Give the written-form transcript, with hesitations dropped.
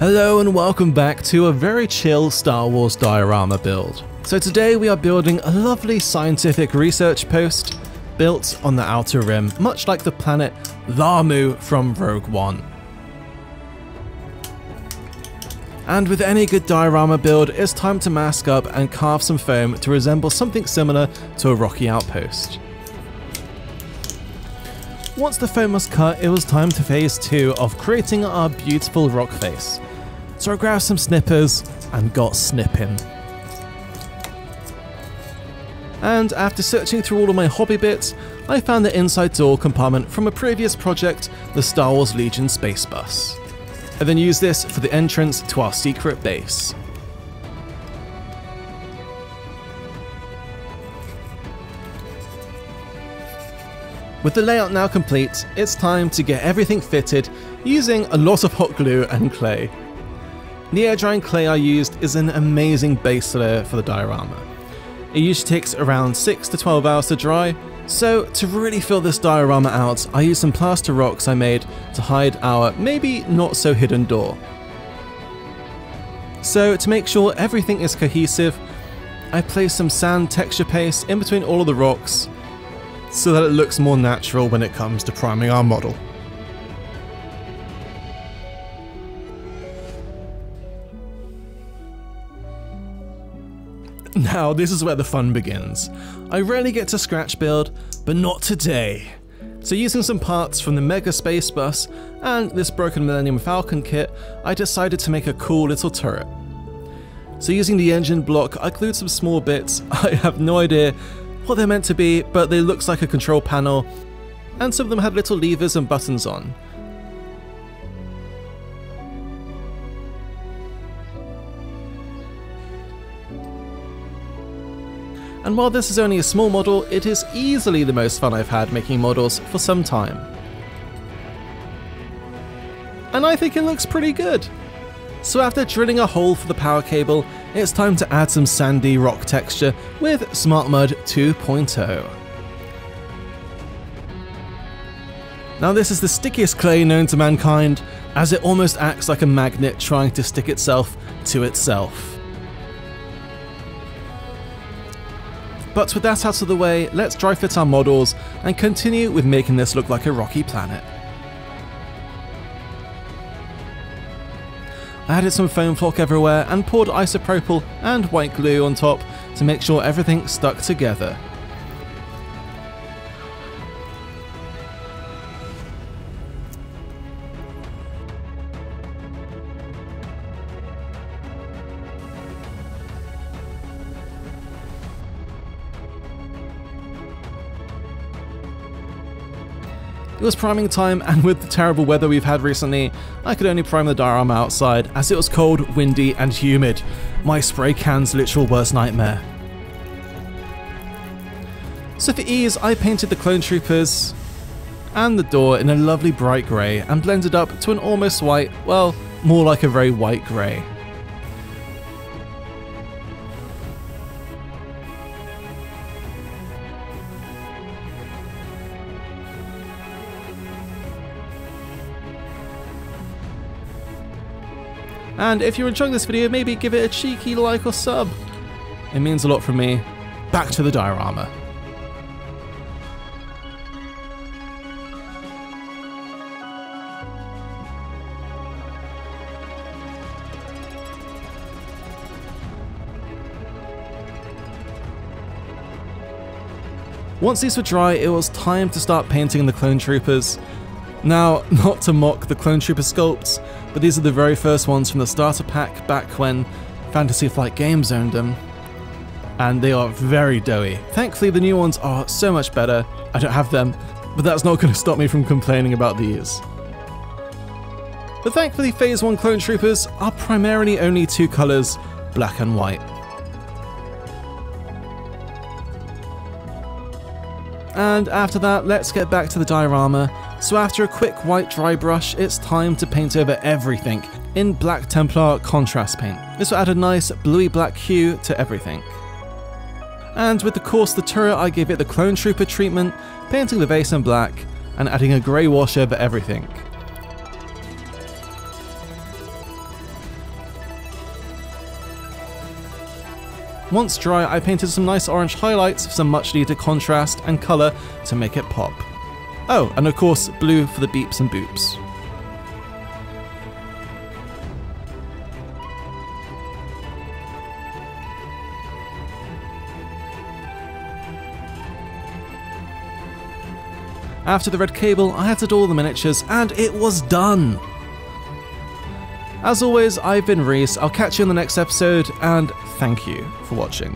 Hello and welcome back to a very chill Star Wars diorama build. So today we are building a lovely scientific research post built on the outer rim, much like the planet Lamu from Rogue One. And with any good diorama build, it's time to mask up and carve some foam to resemble something similar to a rocky outpost. Once the foam was cut, it was time to phase 2 of creating our beautiful rock face. So I grabbed some snippers and got snipping. And after searching through all of my hobby bits, I found the inside door compartment from a previous project, the Star Wars Legion space bus. I then used this for the entrance to our secret base. With the layout now complete, it's time to get everything fitted using a lot of hot glue and clay. The air drying clay I used is an amazing base layer for the diorama. It usually takes around 6 to 12 hours to dry, so to really fill this diorama out, I used some plaster rocks I made to hide our maybe not so hidden door. So to make sure everything is cohesive, I placed some sand texture paste in between all of the rocks, so that it looks more natural when it comes to priming our model. Now this is where the fun begins. I rarely get to scratch build, but not today. So using some parts from the Mega Space Bus and this broken Millennium Falcon kit, I decided to make a cool little turret. So using the engine block, I glued some small bits. I have no idea what they're meant to be, but they look like a control panel, and some of them had little levers and buttons on. And while this is only a small model, it is easily the most fun I've had making models for some time. And I think it looks pretty good. So after drilling a hole for the power cable, it's time to add some sandy rock texture with Smart Mud 2.0. Now this is the stickiest clay known to mankind, as it almost acts like a magnet trying to stick itself to itself. But with that out of the way, let's dry fit our models and continue with making this look like a rocky planet. I added some foam flock everywhere and poured isopropyl and white glue on top to make sure everything stuck together. It was priming time, and with the terrible weather we've had recently, I could only prime the diorama outside as it was cold, windy and humid. My spray can's literal worst nightmare. So for ease, I painted the clone troopers and the door in a lovely bright grey and blended up to an almost white, well, more like a very white grey. And if you're enjoying this video, maybe give it a cheeky like or sub. It means a lot from me. Back to the diorama. Once these were dry, it was time to start painting the clone troopers. Now, not to mock the clone trooper sculpts, but these are the very first ones from the starter pack back when Fantasy Flight Games owned them, and they are very doughy. Thankfully the new ones are so much better. I don't have them, but that's not going to stop me from complaining about these. But thankfully Phase 1 clone troopers are primarily only two colours, black and white. And after that, let's get back to the diorama. So after a quick white dry brush, it's time to paint over everything in Black Templar contrast paint. This will add a nice bluey black hue to everything. And with the course of the turret, I gave it the clone trooper treatment, painting the base in black and adding a grey wash over everything. Once dry, I painted some nice orange highlights for some much needed contrast and colour to make it pop. Oh, and of course blue for the beeps and boops. After the red cable, I had to do all the miniatures, and it was done! As always, I've been Reese, I'll catch you in the next episode, and thank you for watching.